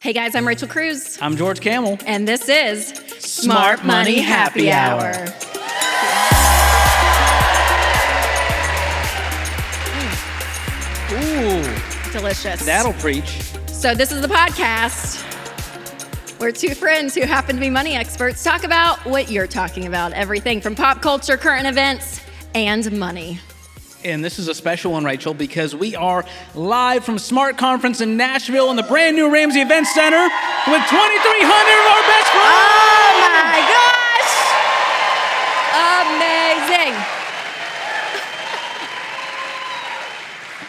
Hey guys, I'm Rachel Cruz. I'm George Camel. And this is Smart Money Happy Hour. Ooh. Delicious. That'll preach. So this is the podcast where two friends who happen to be money experts talk about what you're talking about. Everything from pop culture, current events, and money. And this is a special one, Rachel, because we are live from Smart Conference in Nashville in the brand new Ramsey Event Center with 2,300 of our best friends. Oh my gosh!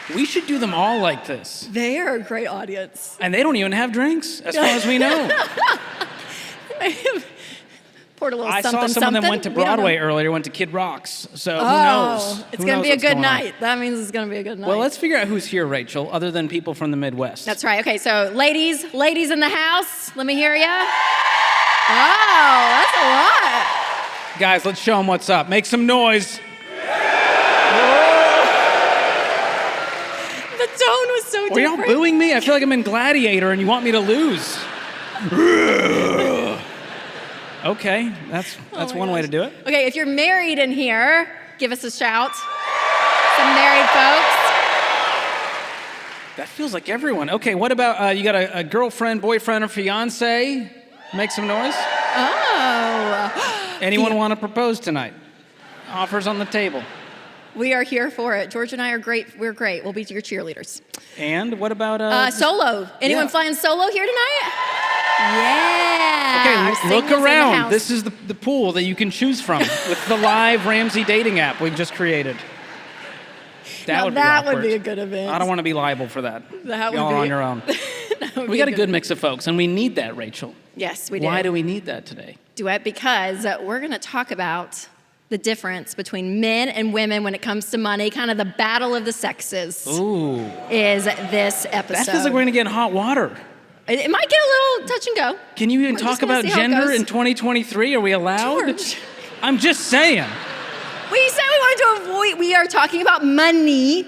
Amazing. We should do them all like this. They are a great audience. And they don't even have drinks, as far as we know. Poured a little I something, saw some of them something. went to We don't know. Broadway earlier, went to Kid Rocks. So who knows? It's Who going to knows be a what's good going on? night. That means it's going to be a good night. Well, let's figure out who's here, Rachel, other than people from the Midwest. That's right. Okay, so ladies in the house, let me hear you. Oh, that's a lot. Guys, let's show them what's up. Make some noise. The tone was so Are different. y'all booing me? I feel like I'm in Gladiator and you want me to lose. Okay, that's one way to do it. Okay, if you're married in here, give us a shout. Some married folks. That feels like everyone. Okay, what about you got a girlfriend, boyfriend, or fiance? Make some noise. Oh. Anyone want to propose tonight? Offers on the table. We are here for it. George and I are great. We're great. We'll be your cheerleaders. And what about solo? Anyone flying solo here tonight? Yeah. Okay, Our look singles in the around. house. This is the pool that you can choose from with the live Ramsey dating app we've just created. That would be a good event. I don't want to be liable for that. That would Y'all be on your own. We got a good mix of folks, and we need that, Rachel. Yes, we do. Why do we need that today? Duet? Because we're going to talk about the difference between men and women when it comes to money, kind of the battle of the sexes. Ooh. Is this episode. That feels like we're going to get in hot water. It might get a little touch and go. Can you even We're talk just gonna about see how it gender goes. in 2023? Are we allowed? George. I'm just saying. We said we wanted to avoid, we are talking about money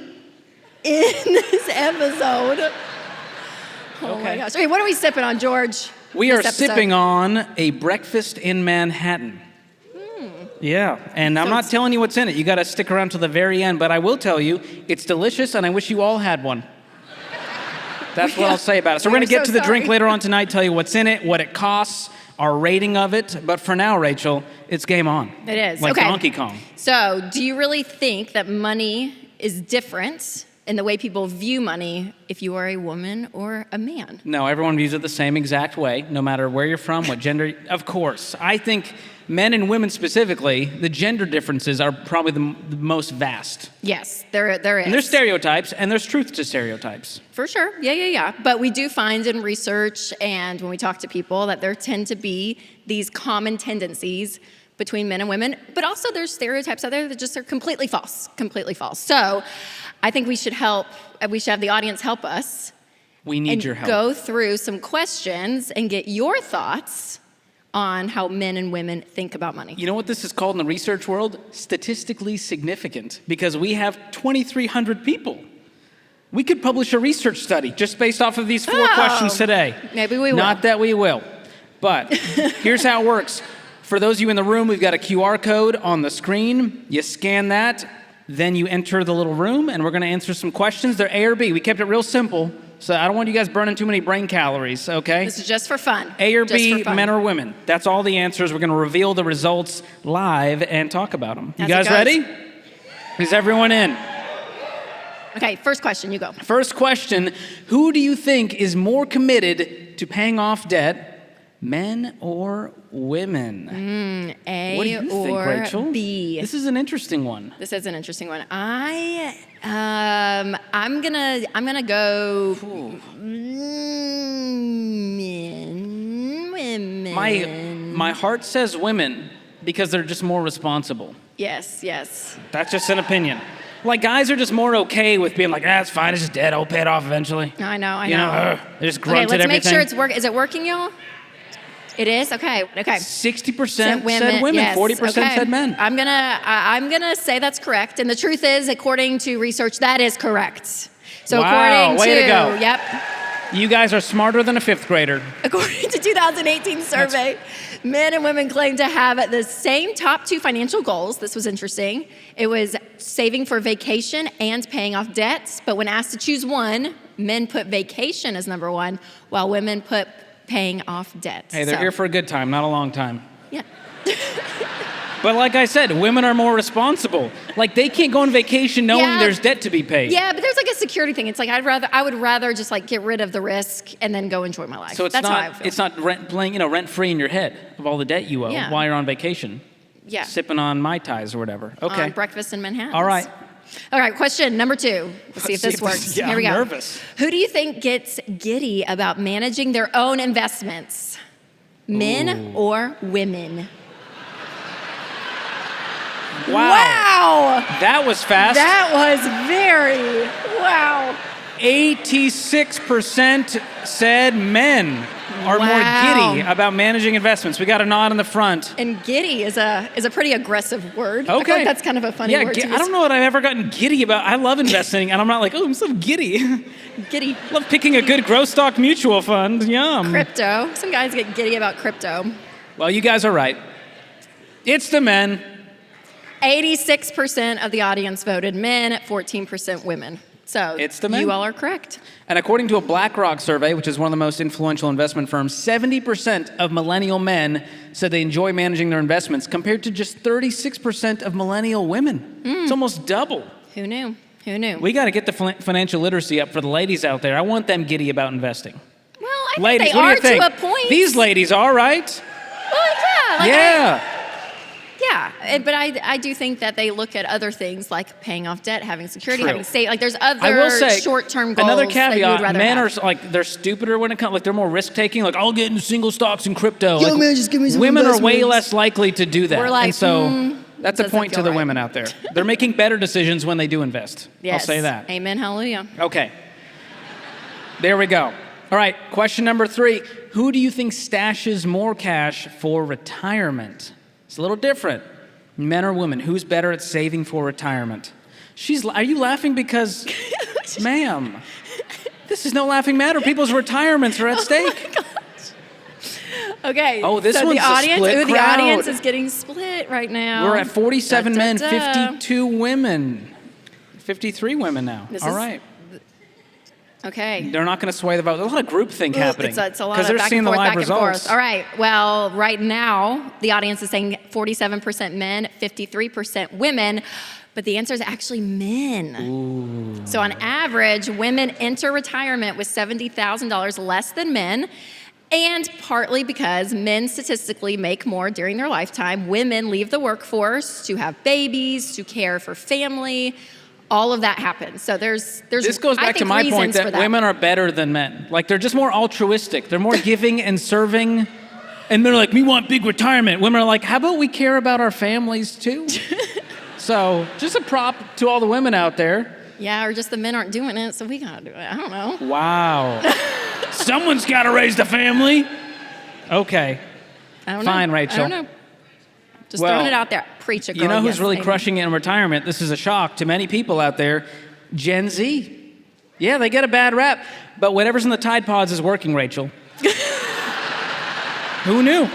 in this episode. Oh my Okay. gosh. Okay, what are we sipping on, George? We are sipping on a breakfast in Manhattan. Yeah, and I'm not telling you what's in it. You got to stick around to the very end, but I will tell you, it's delicious, and I wish you all had one. That's what I'll say about it. So we're going to get to the drink later on tonight, tell you what's in it, what it costs, our rating of it. But for now, Rachel, it's game on. It is. Like okay. Donkey Kong. So, do you really think that money is different in the way people view money if you are a woman or a man? No, everyone views it the same exact way, no matter where you're from, what gender. Of course. I think men and women specifically, the gender differences are probably the most vast. Yes, there is. And there's stereotypes, and there's truth to stereotypes. For sure. Yeah. But we do find in research and when we talk to people that there tend to be these common tendencies between men and women, but also there's stereotypes out there that just are completely false. So I think we should have the audience help us. We need your help. Go through some questions and get your thoughts on how men and women think about money. You know what this is called in the research world? Statistically significant, because we have 2,300 people. We could publish a research study just based off of these 4 questions today. Maybe we will. Not that we will, but here's how it works. For those of you in the room, we've got a QR code on the screen. You scan that, then you enter the little room, and we're going to answer some questions. They're A or B. We kept it real simple, so I don't want you guys burning too many brain calories, okay? This is just for fun. A or Just B, for fun. men or women. That's all the answers. We're going to reveal the results live and talk about them. You As it guys goes. ready? Is everyone in? Okay, first question, you go. First question, who do you think is more committed to paying off debt, men or women? A What do you think, or Rachel? B. This is an interesting one. This is an interesting one. I'm gonna go women. My heart says women because they're just more responsible. Yes. That's just an opinion. Like, guys are just more okay with being like, it's fine, it's just dead, I'll pay it off eventually. I know. You know, they just grunt Okay, at let's everything. make sure it's working. Is it working, y'all? It is? Okay. 60% said women, women, yes. 40% Okay. said men. I'm gonna say that's correct. And the truth is, according to research, that is correct. So Wow, according way to go. Yep. You guys are smarter than a fifth grader. According to 2018 survey, men and women claim to have the same top two financial goals. This was interesting. It was saving for vacation and paying off debts. But when asked to choose one, men put vacation as number one, while women put paying off debt. Hey, they're here for a good time, not a long time. Yeah. But like I said, women are more responsible. Like they can't go on vacation knowing there's debt to be paid. Yeah, but there's like a security thing. It's like I would rather just like get rid of the risk and then go enjoy my life. So That's how I feel. it's not rent free in your head of all the debt you owe while you're on vacation. Yeah. Sipping on Mai Tais or whatever. Okay. On breakfast in Manhattan. All right. All right, question number 2. Let's see if this works. Yeah, Here we go. I'm nervous. Who do you think gets giddy about managing their own investments? Men or women? Wow. That was fast. That was very, wow. 86% said men are more giddy about managing investments. We got a nod in the front. And giddy is a pretty aggressive word. Okay. I feel like that's kind of a funny word to use. I don't know what I've ever gotten giddy about. I love investing, and I'm not like, oh, I'm so giddy. Giddy. Love picking a good growth stock mutual fund. Yum. Crypto. Some guys get giddy about crypto. Well, you guys are right. It's the men. 86% of the audience voted men, 14% women. So it's the men. You all are correct. And according to a BlackRock survey, which is one of the most influential investment firms, 70% of millennial men said they enjoy managing their investments, compared to just 36% of millennial women. It's almost double. Who knew? Who knew? We got to get the financial literacy up for the ladies out there. I want them giddy about investing. Well, I think Ladies, they what do are you think? to a point. These ladies are, right? Well, yeah. Yeah. But I do think that they look at other things like paying off debt, having security, True. having state. Like there's other I will say, short-term goals another that you would caveat, rather men have. are like, they're stupider when it comes, like they're more risk-taking. Like, I'll get into single stocks and crypto. Yo, Like, man, just give me some women are way investments. less likely to do that. We're like, and so that's a doesn't point to feel the right. women out there. They're making better decisions when they do invest. Yes. I'll say that. Amen, hallelujah. Okay. There we go. All right, question number 3. Who do you think stashes more cash for retirement? It's a little different. Men or women? Who's better at saving for retirement? Are you laughing because, ma'am, this is no laughing matter. People's retirements are at stake. Okay. Oh, this so one's the audience, a split the crowd. audience is getting split right now. We're at 47 men, Da, da, da. 52 women. 53 women now. All right. Okay. They're not going to sway the vote. There's a lot of groupthink happening. It's a lot because of they're back seeing and the forth, live back and results. forth. All right. Well, right now, the audience is saying 47% men, 53% women, but the answer is actually men. Ooh. So on average, women enter retirement with $70,000 less than men, and partly because men statistically make more during their lifetime. Women leave the workforce to have babies, to care for family. All of that happens. So there's This goes I back to think, my point reasons for that women are better than men. Like they're just more altruistic. They're more giving and serving. And they're like, we want big retirement. Women are like, how about we care about our families too? So just a prop to all the women out there. Yeah, or just the men aren't doing it, so we gotta do it. I don't know. Wow. Someone's got to raise the family. Okay. I don't know. Fine, Rachel. I don't know. Just Well, throwing it out there. Preach it, girl. You know who's Yes, really amen. crushing it in retirement? This is a shock to many people out there. Gen Z. Yeah, they get a bad rap, but whatever's in the Tide Pods is working, Rachel. Who knew?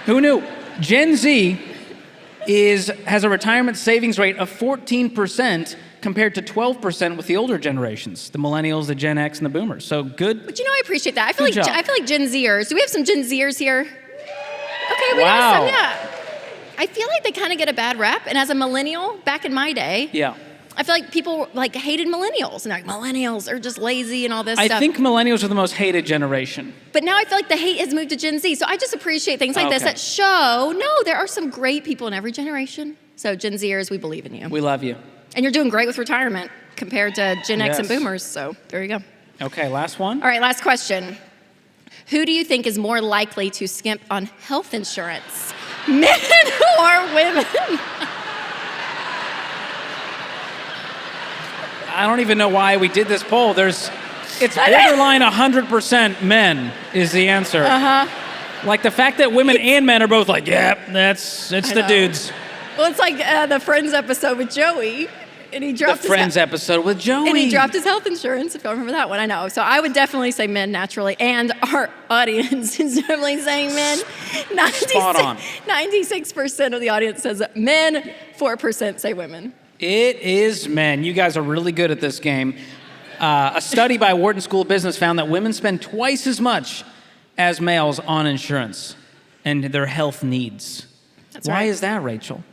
Who knew? Gen Z has a retirement savings rate of 14% compared to 12% with the older generations, the millennials, the Gen X, and the boomers. So good. But I appreciate that. I feel Good like job. Gen Zers. Do we have some Gen Zers here? Okay, we Wow. got some. Yeah. I feel like they kind of get a bad rap, and as a millennial, back in my day, Yeah. I feel like people like hated millennials, and they're like millennials are just lazy and all this I stuff. think millennials are the most hated generation. But now I feel like the hate has moved to Gen Z. So I just appreciate things like this Okay. that show, no, there are some great people in every generation. So Gen Zers, we believe in you. We love you. And you're doing great with retirement compared to Gen X and Yes. boomers. So there you go. Okay, last one. All right, last question. Who do you think is more likely to skimp on health insurance? Men or women? I don't even know why we did this poll. It's borderline 100% men is the answer. Like the fact that women and men are both like, yep, it's the know. dudes. Well, it's like the Friends episode with Joey. And he the dropped Friends episode with Joey. And he dropped his health insurance, if y'all remember that one. I know. So I would definitely say men naturally. And our audience is definitely saying men. Spot on. 96% of the audience says men, 4% say women. It is men. You guys are really good at this game. A study by Wharton School of Business found that women spend twice as much as males on insurance and their health needs. That's right. Why is that, Rachel?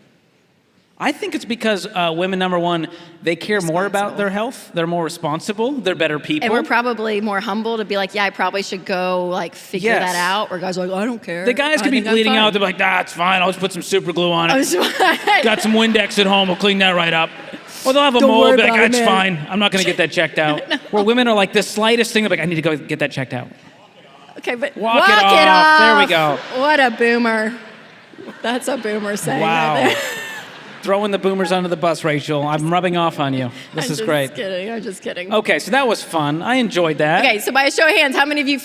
I think it's because women, number one, they care more about their health. They're more responsible. They're better people. And we're probably more humble to be like, yeah, I probably should go like figure that out. Or guys are like, I don't care. The guys could be bleeding out. They're like, it's fine. I'll just put some super glue on it. Got some Windex at home. We'll clean that right up. Or they'll have a mole. Be like, that's fine. I'm not going to get that checked out. No. Where women are like, the slightest thing, they're like, I need to go get that checked out. Okay, but walk it off. There we go. What a boomer. That's a boomer saying wow. Right there. Throwing the boomers under the bus, Rachel. I'm rubbing off on you. This is great. I'm just kidding. Okay, so that was fun. I enjoyed that. Okay, so by a show of hands, how many of you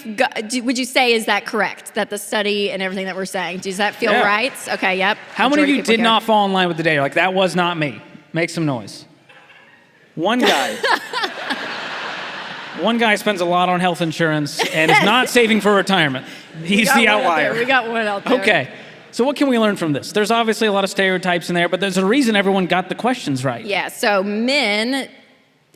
would you say is that correct? That the study and everything that we're saying, does that feel right? Okay, yep. How many of you did not fall in line with the data? Like, that was not me. Make some noise. One guy. One guy spends a lot on health insurance and is not saving for retirement. He's the outlier. We got one out there. Okay. So what can we learn from this? There's obviously a lot of stereotypes in there, but there's a reason everyone got the questions right. Yeah, so men,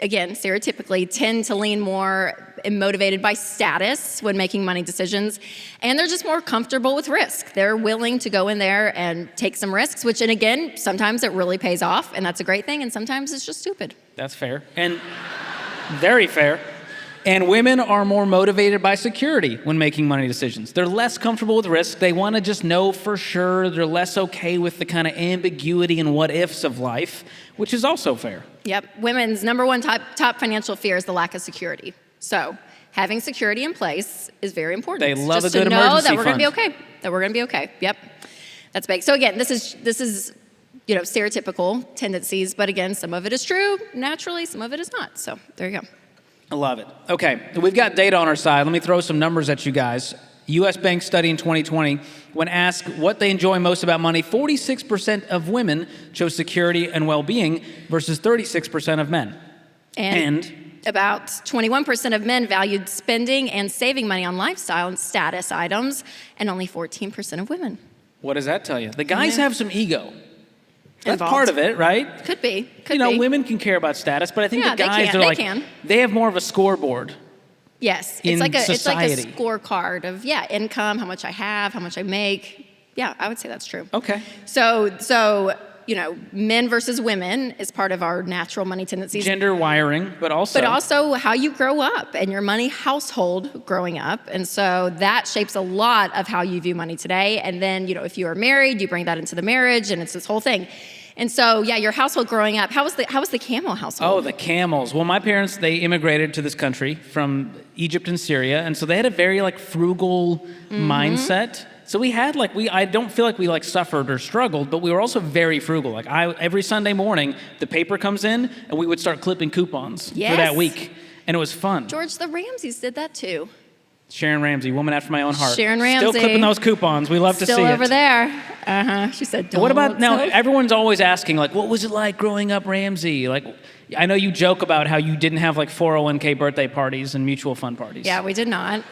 again, stereotypically, tend to lean more motivated by status when making money decisions, and they're just more comfortable with risk. They're willing to go in there and take some risks, which, and again, sometimes it really pays off, and that's a great thing, and sometimes it's just stupid. That's fair, and very fair. And women are more motivated by security when making money decisions. They're less comfortable with risk. They want to just know for sure. They're less okay with the kind of ambiguity and what-ifs of life, which is also fair. Yep. Women's number one top financial fear is the lack of security. So having security in place is very important. They love just a good to know emergency that we're going fund. to be okay. That we're going to be okay. Yep. That's big. So again, this is stereotypical tendencies, but again, some of it is true naturally, some of it is not. So there you go. I love it. Okay, we've got data on our side. Let me throw some numbers at you guys. U.S. Bank study in 2020, when asked what they enjoy most about money, 46% of women chose security and well-being versus 36% of men. And about 21% of men valued spending and saving money on lifestyle and status items, and only 14% of women. What does that tell you? The guys have some ego. That's involved. part of it, right? Could be. Women can care about status, but I think the guys they have more of a scoreboard. Yes, it's like a scorecard of income, how much I have, how much I make. Yeah, I would say that's true. Okay. So men versus women is part of our natural money tendencies. Gender wiring, but also how you grow up and your money household growing up. And so that shapes a lot of how you view money today. And then, if you are married, you bring that into the marriage and it's this whole thing. And so, your household growing up, how was the Camel household? Oh, the Camels. Well, my parents, they immigrated to this country from Egypt and Syria. And so they had a very frugal mindset. So we had I don't feel like we suffered or struggled, but we were also very frugal. Every Sunday morning, the paper comes in and we would start clipping coupons for that week. And it was fun. George, the Ramseys did that too. Sharon Ramsey, woman after my own heart. Sharon Ramsey. Still clipping those coupons. We love to see it. Still over there. She said, don't. What about, now, everyone's always asking, what was it like growing up, Ramsey? I know you joke about how you didn't have 401k birthday parties and mutual fund parties. Yeah, we did not.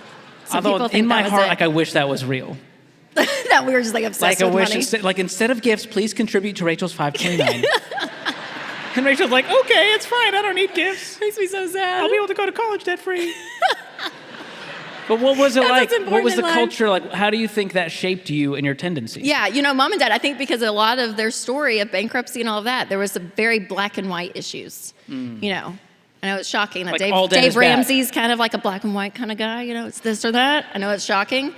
Although in my heart, I wish that was real. That we were just obsessed with money. Instead of gifts, please contribute to Rachel's 529. And Rachel's like, okay, it's fine. I don't need gifts. Makes me so sad. I'll be able to go to college debt free. But what was it like? What was the culture like? How do you think that shaped you and your tendencies? Yeah, mom and dad, I think because a lot of their story of bankruptcy and all of that, there was some very black and white issues. I know it's shocking that Dave Ramsey's kind of like a black and white kind of guy. It's this or that. I know it's shocking.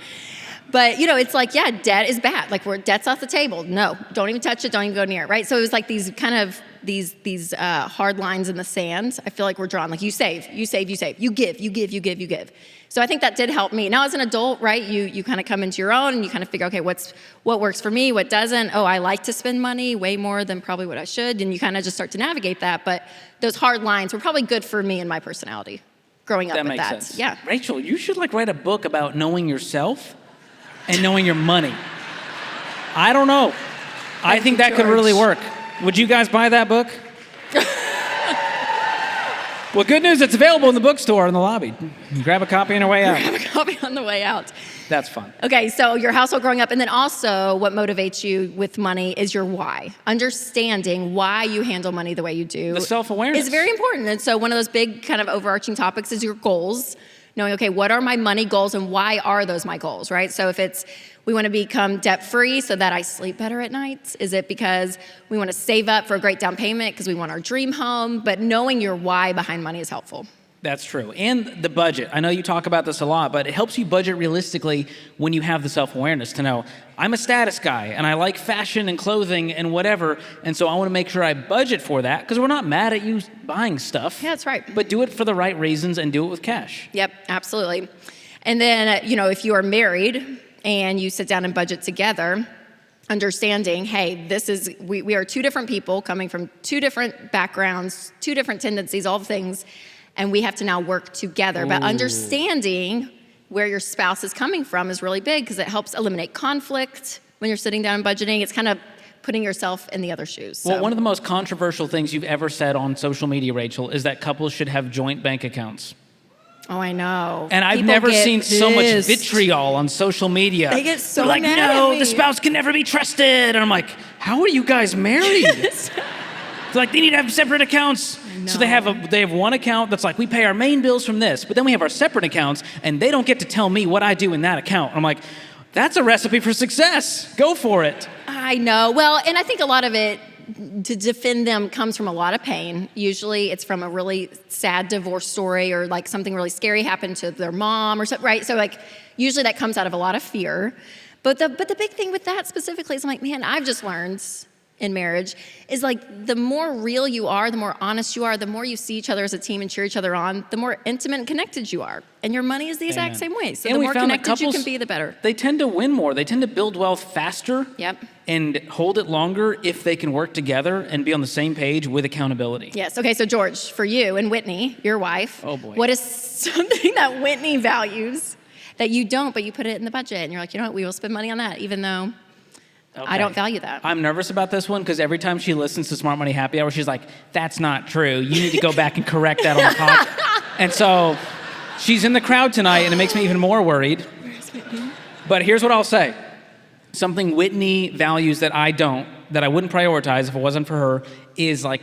But, it's debt is bad. Debt's off the table. No, don't even touch it. Don't even go near it, right? So it was these kind of, these hard lines in the sand. I feel like we're drawn. You save, you save, you save. You give, you give, you give, you give. So I think that did help me. Now as an adult, right, you kind of come into your own and you kind of figure, okay, what works for me, what doesn't? Oh, I like to spend money way more than probably what I should. And you kind of just start to navigate that. But those hard lines were probably good for me and my personality growing up with that. That makes sense. Yeah. Rachel, you should write a book about knowing yourself and knowing your money. I don't know. I think that could really work. Would you guys buy that book? Well, good news, it's available in the bookstore in the lobby. Grab a copy on your way out. Grab a copy on the way out. That's fun. Okay, so your household growing up, and then also what motivates you with money is your why. Understanding why you handle money the way you do. The self-awareness. Is very important. And so one of those big kind of overarching topics is your goals. Knowing, okay, what are my money goals and why are those my goals, right? So if it's, we want to become debt-free so that I sleep better at night? Is it because we want to save up for a great down payment because we want our dream home? But knowing your why behind money is helpful. That's true. And the budget. I know you talk about this a lot, but it helps you budget realistically when you have the self-awareness to know, I'm a status guy, and I like fashion and clothing and whatever, and so I want to make sure I budget for that, because we're not mad at you buying stuff. Yeah, that's right. But do it for the right reasons and do it with cash. Yep, absolutely. And then, if you are married and you sit down and budget together, understanding, hey, we are two different people coming from two different backgrounds, two different tendencies, all the things, and we have to now work together. Ooh. But understanding where your spouse is coming from is really big because it helps eliminate conflict when you're sitting down and budgeting. It's kind of putting yourself in the other shoes. So. Well, one of the most controversial things you've ever said on social media, Rachel, is that couples should have joint bank accounts. Oh, I know. And I've never seen so much vitriol on social media. They get so They're like, mad no, at me. The spouse can never be trusted. And I'm like, how are you guys married? They're like, they need to have separate accounts. So they have one account that's like, we pay our main bills from this, but then we have our separate accounts, and they don't get to tell me what I do in that account. I'm like, that's a recipe for success. Go for it. I know. Well, and I think a lot of it, to defend them, comes from a lot of pain. Usually it's from a really sad divorce story or like something really scary happened to their mom or something, right? So like usually that comes out of a lot of fear. But the big thing with that specifically is I'm like, man, I've just learned in marriage is like the more real you are, the more honest you are, the more you see each other as a team and cheer each other on, the more intimate and connected you are. And your money is the exact same way. So and the more connected you can be, the better. They tend to win more. They tend to build wealth faster. Yep. And hold it longer if they can work together and be on the same page with accountability. Yes. Okay, so George, for you and Whitney, your wife, oh boy, what is something that Whitney values that you don't, but you put it in the budget and you're like, you know what, we will spend money on that, even though I don't value that. I'm nervous about this one because every time she listens to Smart Money Happy Hour, she's like, that's not true. You need to go back and correct that on the podcast. And so she's in the crowd tonight, and it makes me even more worried. Where's Whitney? But here's what I'll say. Something Whitney values that I don't, that I wouldn't prioritize if it wasn't for her, is like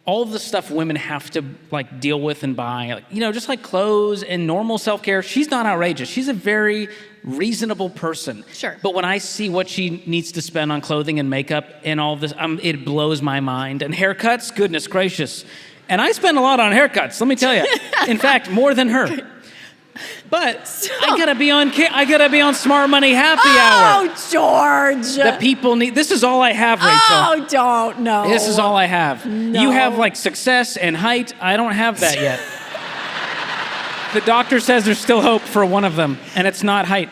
all of the stuff women have to like deal with and buy. Like, just like clothes and normal self-care. She's not outrageous. She's a very reasonable person. Sure. But when I see what she needs to spend on clothing and makeup and all this, it blows my mind. And haircuts, goodness gracious. And I spend a lot on haircuts, let me tell you. In fact, more than her. But I gotta be on Smart Money Happy Hour. Oh, George. The people need, this is all I have, Rachel. Oh, don't, no. This is all I have. No. You have like success and height. I don't have that yet. The doctor says there's still hope for one of them, and it's not height.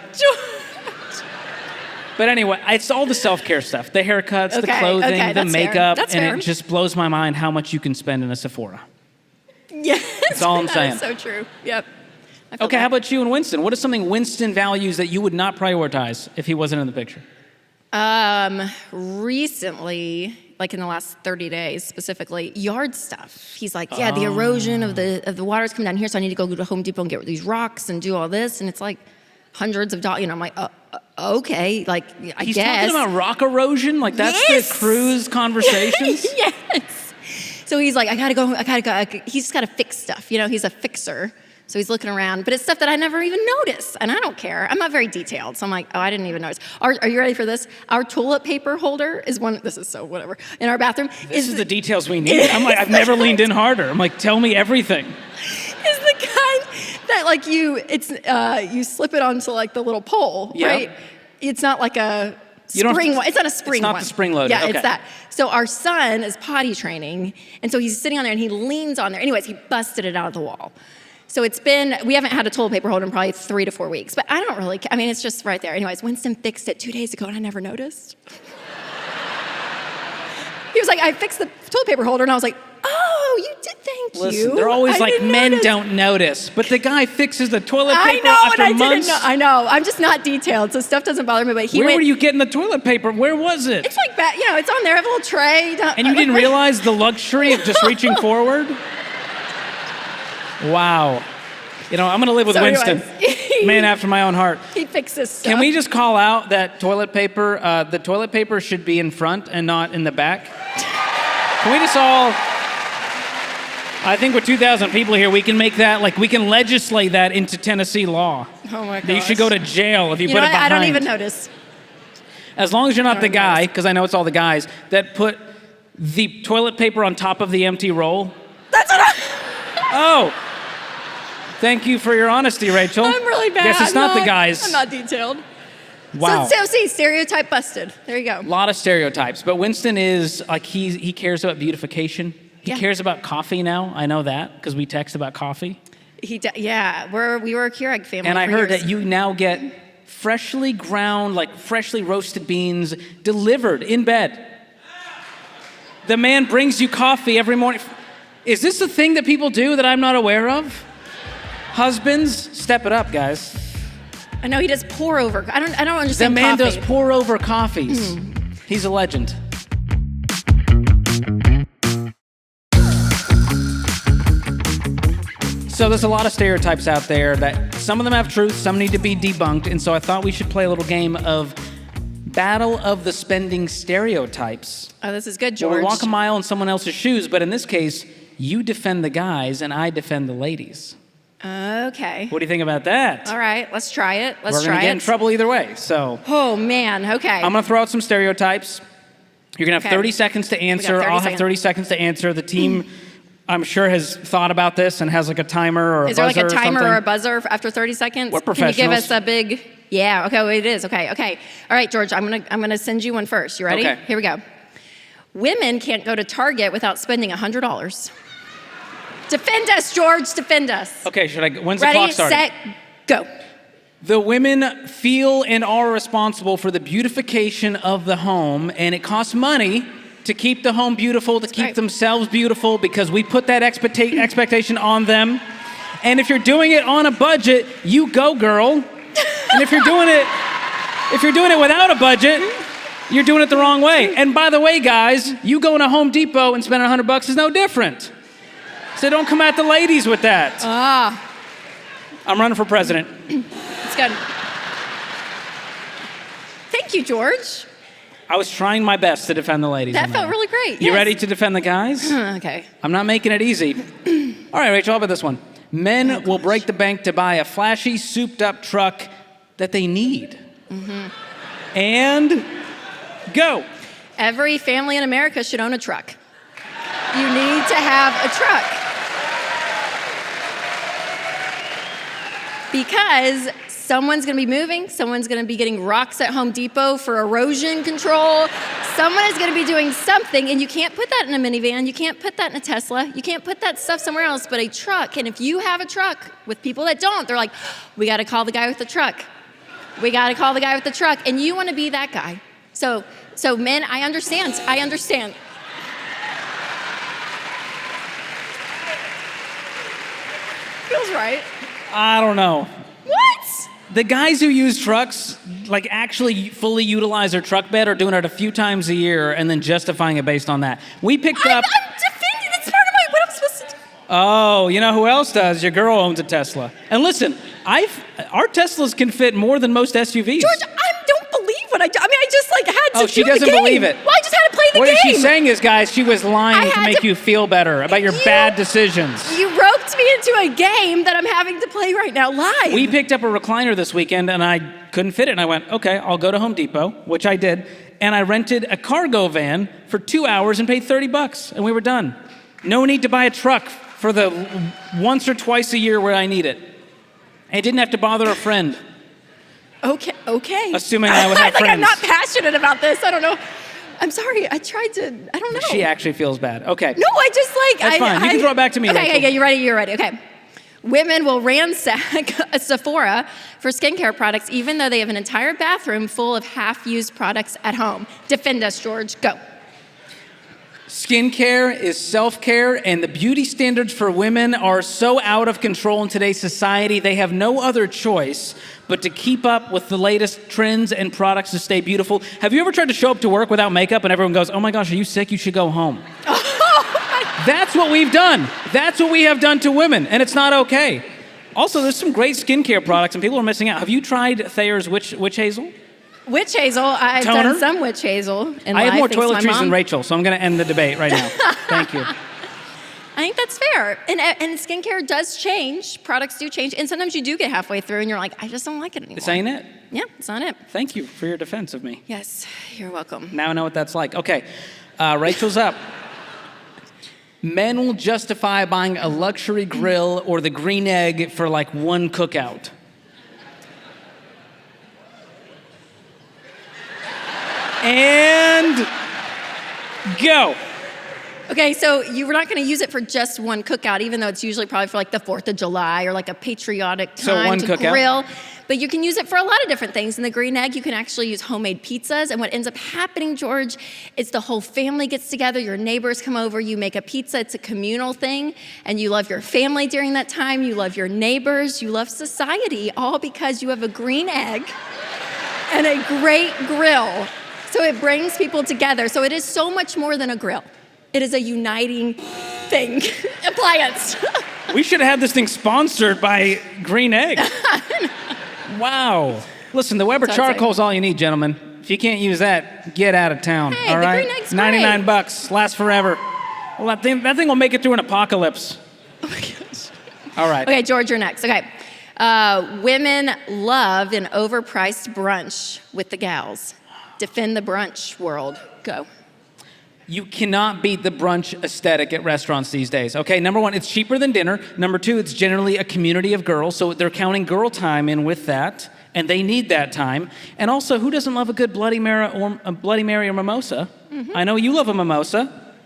But anyway, it's all the self-care stuff. The haircuts, the clothing, the makeup, and fair. it just blows my mind how much you can spend in a Sephora. Yes. That's all I'm saying. That's so true. Yep. Okay, how about you and Winston? What is something Winston values that you would not prioritize if he wasn't in the picture? Recently, like in the last 30 days specifically, yard stuff. He's like, yeah, the erosion of the water's coming down here, so I need to go to Home Depot and get these rocks and do all this, and it's like hundreds of dollars. I'm like, okay, like I He's guess. He's talking about rock erosion? Like that's the cruise conversations? Yes. So he's like, I gotta go. He's just gotta fix stuff. He's a fixer. So he's looking around, but it's stuff that I never even noticed, and I don't care. I'm not very detailed, so I'm like, oh, I didn't even notice. Are you ready for this? Our toilet paper holder is one, this is so whatever, in our bathroom. This is the details we need. I'm like, I've never leaned in harder. I'm like, tell me everything. Is the kind that like you slip it onto like the little pole, right? It's not like a spring one. It's not a spring one. It's not the spring loader. Yeah, okay. It's that. So our son is potty training, and so he's sitting on there and he leans on there. Anyways, he busted it out of the wall. So we haven't had a toilet paper holder in probably 3 to 4 weeks, but I don't really, it's just right there. Anyways, Winston fixed it 2 days ago and I never noticed. He was like, I fixed the toilet paper holder, and I was like, oh, you did, thank you. Listen, they're always like, men don't notice, but the guy fixes the toilet paper after months. I know, I'm just not detailed, so stuff doesn't bother me, but Where were you getting the toilet paper? Where was it? It's like, it's on there, I have a little tray. And you didn't realize the luxury of just reaching forward? Wow. You know, I'm going to live with So Winston. anyways, Man after my own heart. he fixes stuff. Can we just call out that toilet paper? The toilet paper should be in front and not in the back. Can we just all... I think with 2,000 people here, we can make that, like, we can legislate that into Tennessee law. Oh my That you gosh. should go to jail if you You put know it what? behind. I don't even notice. As long as you're not the don't guy, notice. because I know it's all the guys, that put the toilet paper on top of the empty roll. That's what Oh! Thank you for your honesty, Rachel. I'm really bad. Guess it's I'm not the guys. I'm not detailed. Wow. So see, stereotype busted. There you go. A lot of stereotypes, but Winston is like he cares about beautification. He Yeah. cares about coffee now. I know that because we text about coffee. We were a Keurig family. And I for heard years. that you now get freshly ground, like freshly roasted beans delivered in bed. The man brings you coffee every morning. Is this a thing that people do that I'm not aware of? Husbands, step it up, guys. I know he does pour over. I don't The understand man coffee. does pour over coffees. He's a legend. So there's a lot of stereotypes out there that some of them have truth, some need to be debunked, and so I thought we should play a little game of Battle of the Spending Stereotypes. Oh, this is good, Where George. we walk a mile in someone else's shoes, but in this case, you defend the guys and I defend the ladies. Okay. What do you think about that? All right, let's try it. Let's We're try gonna get it. in trouble either way, so... Oh man. Okay. I'm going to throw out some stereotypes. You're going to have Okay. 30 seconds to answer. 30 I'll have seconds. 30 seconds to answer. The team, I'm sure, has thought about this and has like a timer or a Is there like buzzer a timer something. or a buzzer after 30 seconds? We're Can you give us professionals. a big? Yeah. Okay. Well, it is. Okay. Okay. All right, George. I'm gonna send you one first. You ready? Okay. Here we go. Women can't go to Target without spending $100. Defend us, George. Defend us. Okay, when's the Ready, clock starting? set, go. The women feel and are responsible for the beautification of the home, and it costs money to keep the home beautiful, to keep right. themselves beautiful, because we put that expectation on them. And if you're doing it on a budget, you go, girl. And if you're doing it without a budget, you're doing it the wrong way. And by the way, guys, you going to Home Depot and spending $100 is no different. So don't come at the ladies with that. I'm running for president. It's good. Thank you, George. I was trying my best to defend the ladies. That on felt really great. You Yes. ready to defend the guys? Okay. I'm not making it easy. All right, Rachel, how about this one? Men Oh, will break the bank to buy a flashy, souped-up truck that they need. And go. Every family in America should own a truck. You need to have a truck. Because someone's gonna be moving, someone's gonna be getting rocks at Home Depot for erosion control, someone is gonna be doing something, and you can't put that in a minivan, you can't put that in a Tesla, you can't put that stuff somewhere else but a truck. And if you have a truck with people that don't, they're like, we gotta call the guy with the truck. We gotta call the guy with the truck, and you wanna be that guy. So men, I understand. Feels right. I don't know. What? The guys who use trucks, like actually fully utilize their truck bed, are doing it a few times a year and then justifying it based on that. We picked I'm up... defending. It's part of what I'm supposed to do. Oh, you know who else does? Your girl owns a Tesla. And listen, our Teslas can fit more than most SUVs. George, I don't believe what I do. I mean, I just had to Oh, she do the doesn't game. believe it. Well, I just had to play the What game. she's saying is, guys, she was I lying to had make to- you feel better about your bad decisions. You roped me into a game that I'm having to play right now live. We picked up a recliner this weekend, and I couldn't fit it. And I went, okay, I'll go to Home Depot, which I did. And I rented a cargo van for 2 hours and paid $30, and we were done. No need to buy a truck for the once or twice a year where I need it. I didn't have to bother a friend. Okay. Assuming I would have like, I'm friends. not passionate about this. I don't know. I'm sorry. I tried to. I don't know. She actually feels bad. Okay. No, I just like. That's fine. You can throw it back to me, Okay, Rachel. okay, you're ready. Okay. Women will ransack a Sephora for skincare products, even though they have an entire bathroom full of half-used products at home. Defend us, George. Go. Skincare is self-care, and the beauty standards for women are so out of control in today's society, they have no other choice but to keep up with the latest trends and products to stay beautiful. Have you ever tried to show up to work without makeup and everyone goes, oh my gosh, are you sick? You should go home. That's what we've done. That's what we have done to women, and it's not okay. Also, there's some great skincare products, and people are missing out. Have you tried Thayer's witch hazel? Witch hazel, I've Toner? done some witch hazel in I have life, more thanks to my toiletries than mom. Rachel, so I'm going to end the debate right now. Thank you. I think that's fair. And skincare does change. Products do change. And sometimes you do get halfway through and you're like, I just don't like it anymore. This ain't it. Yeah, it's not it. Thank you for your defense of me. Yes, you're welcome. Now I know what that's like. Okay, Rachel's up. Men will justify buying a luxury grill or the green egg for like one cookout. And go. Okay, so you're not going to use it for just one cookout, even though it's usually probably for like the 4th of July or like a patriotic time one to cookout. grill. But you can use it for a lot of different things. In the green egg, you can actually use homemade pizzas. And what ends up happening, George, is the whole family gets together, your neighbors come over, you make a pizza. It's a communal thing. And you love your family during that time. You love your neighbors. You love society, all because you have a green egg and a great grill. So it brings people together. So it is so much more than a grill. It is a uniting thing, appliance. We should have had this thing sponsored by Green Egg. Wow. Listen, the Weber So I'd charcoal's all you need, gentlemen. If you can't use that, get out of town. Hey, all the right? Green Egg's $99, great. lasts forever. Well, that thing will make it through an apocalypse. Oh my gosh. All right. Okay, George, you're next. Okay. Women love an overpriced brunch with the gals. Defend the brunch world. Go. You cannot beat the brunch aesthetic at restaurants these days. Okay, number one, it's cheaper than dinner. Number two, it's generally a community of girls, so they're counting girl time in with that, and they need that time. And also, who doesn't love a good Bloody Mary or mimosa? Mm-hmm. I know you love a mimosa.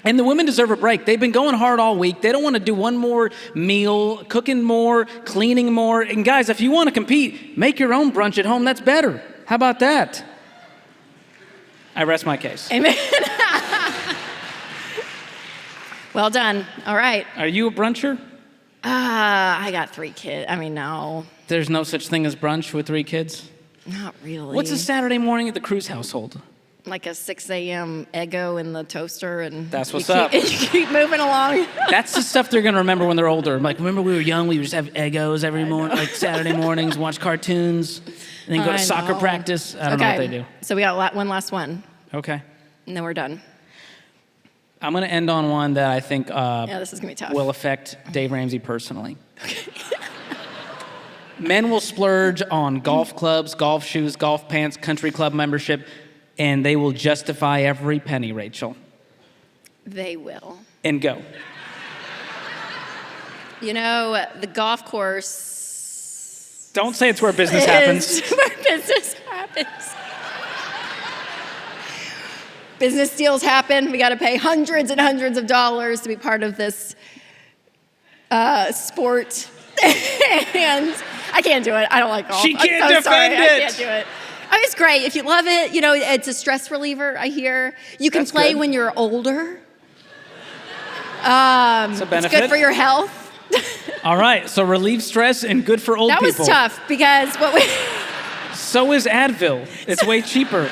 And the women deserve a break. They've been going hard all week. They don't want to do one more meal, cooking more, cleaning more. And guys, if you want to compete, make your own brunch at home. That's better. How about that? I rest my case. Amen. Well done. All right. Are you a bruncher? I got 3 kids. I mean, no, There's no such thing as brunch with 3 kids? not really. What's a Saturday morning at the Cruz household? Like a 6 a.m. Eggo in the toaster, and That's what's you keep, up. You keep moving along. That's the stuff they're going to remember when they're older. Like, remember we were young, we would just have Eggos every morning, like Saturday mornings, watch cartoons, and then go to I soccer know. practice. I don't know what they do. So we got one last one, Okay. and then we're done. I'm going to end on one that I think Yeah, this is gonna be tough. will affect Dave Ramsey personally. Men will splurge on golf clubs, golf shoes, golf pants, country club membership, and they will justify every penny, Rachel. They will. And go. You know, the golf course. Don't say it's where business happens. Where business happens. Business deals happen. We got to pay hundreds and hundreds of dollars to be part of this sport. And I can't do it. I don't like golf. She can't I'm so defend sorry. it. I can't do it. I mean, it's great. If you love it, you know, it's a stress reliever, I hear. You can That's play good. when you're older. It's a benefit. It's good for your health. All right, so relieve stress and good for old That people. was tough because what we... So is Advil. It's way cheaper.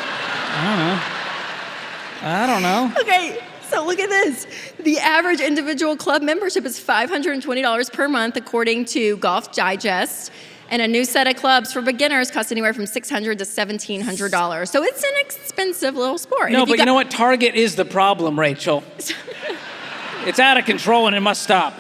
I don't know. Okay, so look at this. The average individual club membership is $520 per month, according to Golf Digest. And a new set of clubs for beginners costs anywhere from $600 to $1,700. So it's an expensive little sport. No, but you know what? Target is the problem, Rachel. It's out of control and it must stop.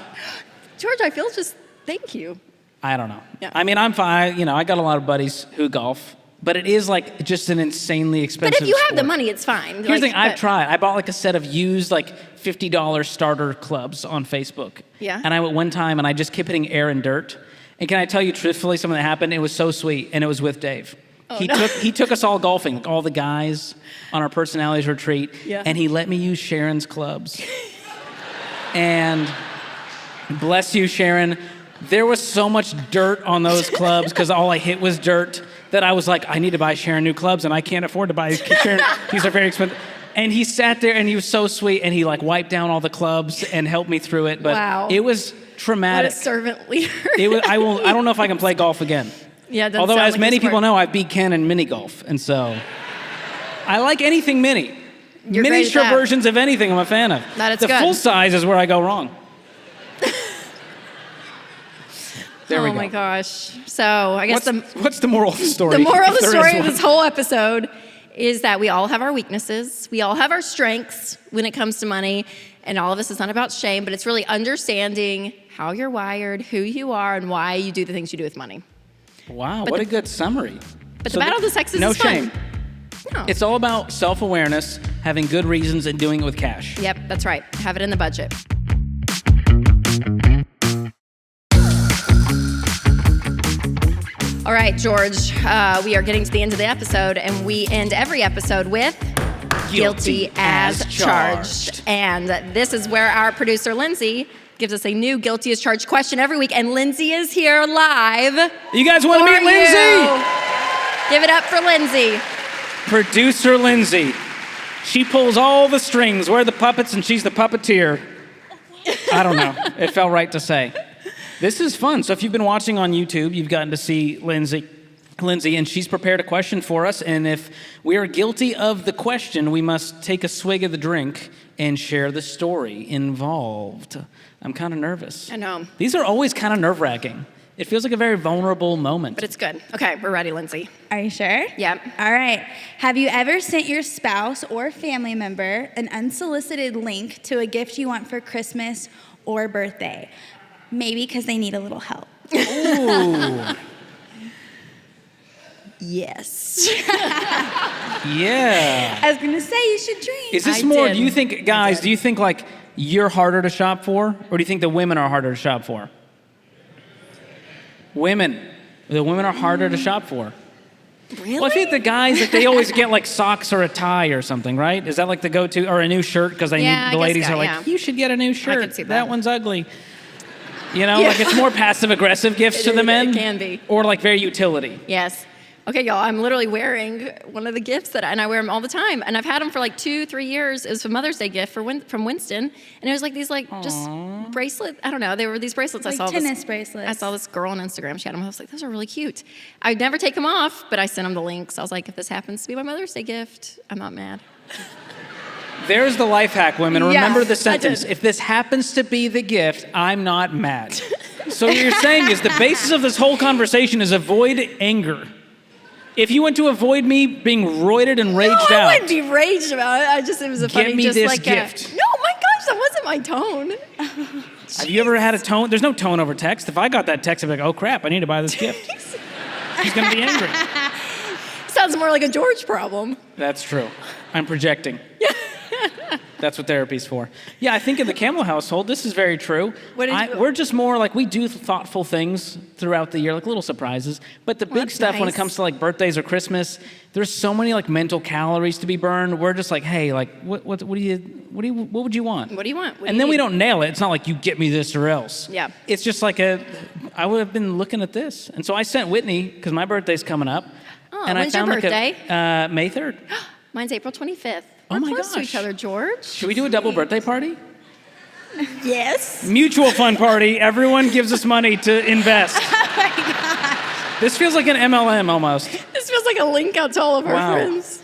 George, I feel just, thank you. I don't know. Yeah. I mean, I'm fine. You know, I got a lot of buddies who golf, but it is like just an insanely expensive But if you have the sport. money, it's fine. Here's the thing, I've tried. I bought like a set of used like $50 starter clubs on Facebook. Yeah. And I went one time and I just kept hitting air and dirt. And can I tell you truthfully something that happened? It was so sweet, and it was with Dave. Oh, he no. took us all golfing, like all the guys on our personalities retreat, Yeah. and he let me use Sharon's clubs. And bless you, Sharon, there was so much dirt on those clubs because all I hit was dirt that I was like, I need to buy Sharon new clubs, and I can't afford to buy Sharon. These are very expensive. And he sat there, and he was so sweet, and he like wiped down all the clubs and helped me through it. But Wow. it was traumatic. What a servant leader. It was, I don't know if I can play golf again. Yeah, it doesn't Although, sound as like many a sport. people know, I beat Ken in mini golf, and so I like anything mini. You're great at Miniature that. versions of anything I'm a fan of. That is the good. full size is where I go wrong. There we Oh go. my gosh. So I guess What's the moral of the story? the moral of if the there is story of one? this whole episode is that we all have our weaknesses. We all have our strengths when it comes to money. And all of this is not about shame, but it's really understanding how you're wired, who you are, and why you do the things you do with money. Wow, what a good summary. But the battle of the sexes no is fun. shame. No. It's all about self-awareness, having good reasons, and doing it with cash. Yep, that's right. Have it in the budget. All right, George, we are getting to the end of the episode, and we end every episode with Guilty as Charged. And this is where our producer, Lindsay, gives us a new Guilty as Charged question every week, and Lindsay is here live. You guys want to meet for Lindsay? you. Give it up for Lindsay. Producer Lindsay. She pulls all the strings. We're the puppets, and she's the puppeteer. I don't know. It felt right to say. This is fun. So if you've been watching on YouTube, you've gotten to see Lindsay, and she's prepared a question for us. And if we are guilty of the question, we must take a swig of the drink and share the story involved. I'm kind of nervous. I know. These are always kind of nerve-wracking. It feels like a very vulnerable moment. But it's good. Okay, we're ready, Lindsay. Are you sure? Yep. All right. Have you ever sent your spouse or family member an unsolicited link to a gift you want for Christmas or birthday? Maybe because they need a little help. Ooh. Yes. Yeah. I was going to say you should drink. Is this I more, did. do you think, guys, do you think like you're harder to shop for? Or do you think the women are harder to shop for? Women. The women are harder to shop for. Really? Well, I think the guys, like, they always get like socks or a tie or something, right? Is that like the go-to, or a new shirt? Because the Yeah, I guess ladies so, are like, yeah. you should get a new shirt. could see that. That one's ugly. You know, Yeah. like it's more passive-aggressive gifts to It the is, men. it can be. Or like very utility. Yes. Okay, y'all, I'm literally wearing one of the gifts and I wear them all the time. And I've had them for like 2-3 years. It was a Mother's Day gift from Winston. And it was like these just bracelet. I don't know. They were these bracelets. Like tennis bracelets. I saw this girl on Instagram. She had them. I was like, those are really cute. I'd never take them off, but I sent them the links. I was like, if this happens to be my Mother's Day gift, I'm not mad. There's the life hack, women. Yeah, Remember the I sentence. did. If this happens to be the gift, I'm not mad. So what you're saying is the basis of this whole conversation is avoid anger. If you want to avoid me being roided and raged No, I out, wouldn't be raged about it. It was a funny, me just this like gift. no, my gosh, that wasn't my tone. have you ever had a tone? There's no tone over text. If I got that text, I'd be like, oh crap, I need to buy this gift. He's going to be angry. Sounds more like a George problem. That's true. I'm projecting. That's what therapy's for. Yeah, I think in the Camel household, this is very true. What did you- We're just more like, we do thoughtful things throughout the year, like little surprises. But the big that's stuff when it nice. comes to like birthdays or Christmas, there's so many like mental calories to be burned. We're just like, hey, like, what would you want? What do you want? What do And you then we need? don't nail it. It's not like you get me this or else. Yeah. It's just like I would have been looking at this. And so I sent Whitney, because my birthday's coming up. Oh, and when's I your found birthday? May 3rd. Mine's April 25th. Oh We're my close to gosh. each other, George. Should we do a double birthday party? Yes. Mutual fund party. Everyone gives us money to invest. Oh my God. This feels like an MLM almost. This feels like a link out to all of our Wow. friends.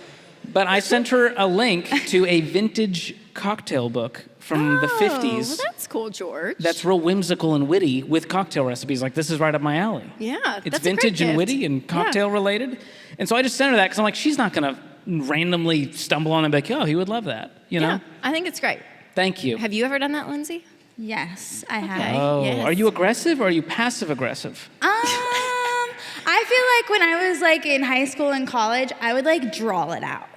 But I sent her a link to a vintage cocktail book from the 50s. Well, that's cool, George. That's real whimsical and witty with cocktail recipes. Like, this is right up my alley. Yeah, It's that's a great vintage and gift. witty and cocktail related. And so I just sent her that because I'm like, she's not going to randomly stumble on and be like, oh, he would love that. You know? Yeah, I think it's great. Thank you. Have you ever done that, Lindsay? Yes, I have. Okay. Oh, Yes. are you aggressive or are you passive aggressive? I feel like when I was like in high school and college, I would like draw it out.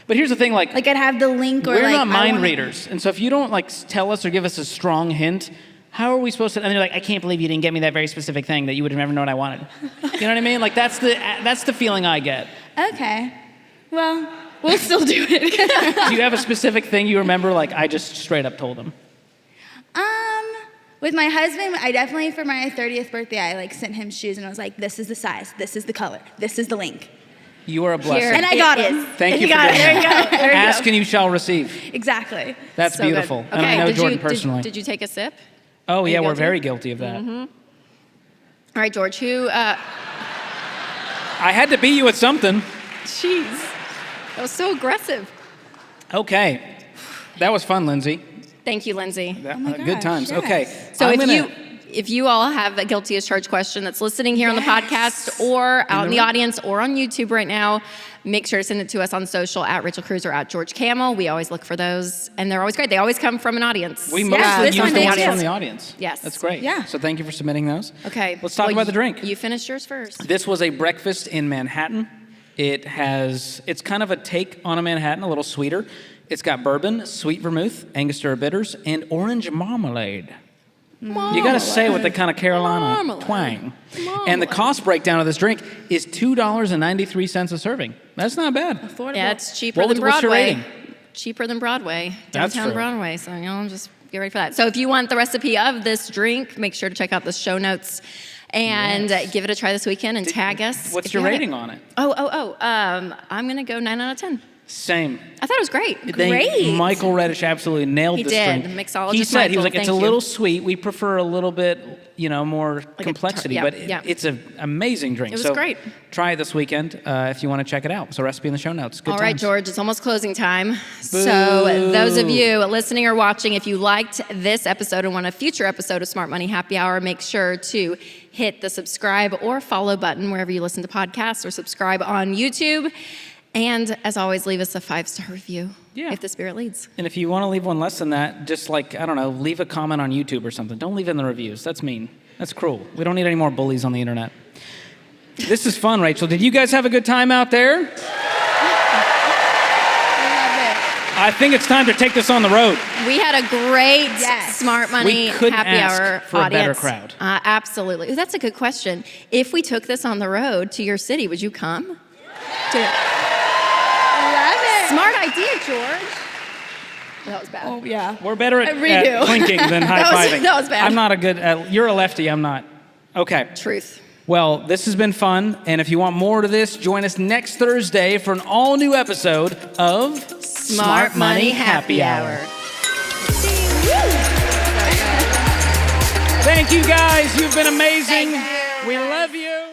But here's the thing, Like I'd have the link or we're like not I mind wanna- readers. And so if you don't like tell us or give us a strong hint, how are we supposed to? And they're like, I can't believe you didn't get me that very specific thing that you would have never known I wanted. You know what I mean? Like that's the feeling I get. Okay. Well, we'll still do it. Do you have a specific thing you remember? Like I just straight up told him. With my husband, I definitely for my 30th birthday, I like sent him shoes and I was like, this is the size, this is the color, this is the link. You are a blessing. Here And I it got is. him. Thank you for got doing it. There you that. go. There you Ask go. and you shall receive. Exactly. That's So good. beautiful. Okay, And I know did Jordan you, personally. Did you take a sip? Oh yeah, you we're guilty? very guilty of that. All right, George, who, I had to beat you with something. jeez, that was so aggressive. Okay. That was fun, Lindsay. Thank you, Lindsay. Good gosh, times. yes. Okay. So if you all have a guilty as charged question that's listening here on the podcast or out in the audience or on YouTube right now, make sure to send it to us on social at Rachel Cruz or at George Camel. We always look for those, and they're always great. They always come from an audience. We mostly this use one the did ones too. from the audience. Yes. That's great. Yeah. So thank you for submitting those. Okay. Let's talk about the drink. You finish yours first. This was a breakfast in Manhattan. It's kind of a take on a Manhattan, a little sweeter. It's got bourbon, sweet vermouth, Angostura bitters, and orange marmalade. You got to say it with the kind of Carolina twang. And the cost breakdown of this drink is $2.93 a serving. That's not bad. Affordable. Yeah, it's cheaper than What's your Broadway. rating? Cheaper than Broadway. That's Downtown true. Broadway. So, just get ready for that. So if you want the recipe of this drink, make sure to check out the show notes and give it a try this weekend and tag us. What's if your you have rating it. on it? I'm going to go 9 out of 10. Same. I thought it was great. Great. Michael Reddish absolutely nailed He this did. drink. Mixologist He said, he was Michael, like, it's a thank little you. sweet. We prefer a little bit, more complexity, yeah, but yeah. it's an amazing drink. It was so great. Try it this weekend if you want to check it out. So recipe in the show notes. Good All right, times. George, it's almost closing time. So those of you listening or watching, if you liked this episode and want a future episode of Smart Money Happy Hour, make sure to hit the subscribe or follow button wherever you listen to podcasts or subscribe on YouTube. And as always, leave us a 5-star review if the spirit leads. And if you want to leave one less than that, just leave a comment on YouTube or something. Don't leave it in the reviews. That's mean. That's cruel. We don't need any more bullies on the internet. This is fun, Rachel. Did you guys have a good time out there? I think it's time to take this on the road. We had a great Smart Money We couldn't Happy ask Hour for a audience. better crowd. Absolutely. Ooh, that's a good question. If we took this on the road to your city, would you come? Love it. Smart idea, George. That was bad. Oh, yeah. We're better at redo. clinking than high-fiving. that was bad. I'm not a good... you're a lefty. I'm not. Okay. Truth. Well, this has been fun. And if you want more of this, join us next Thursday for an all-new episode of Smart Money Happy Hour. Thank you, guys. You've been amazing. We love you.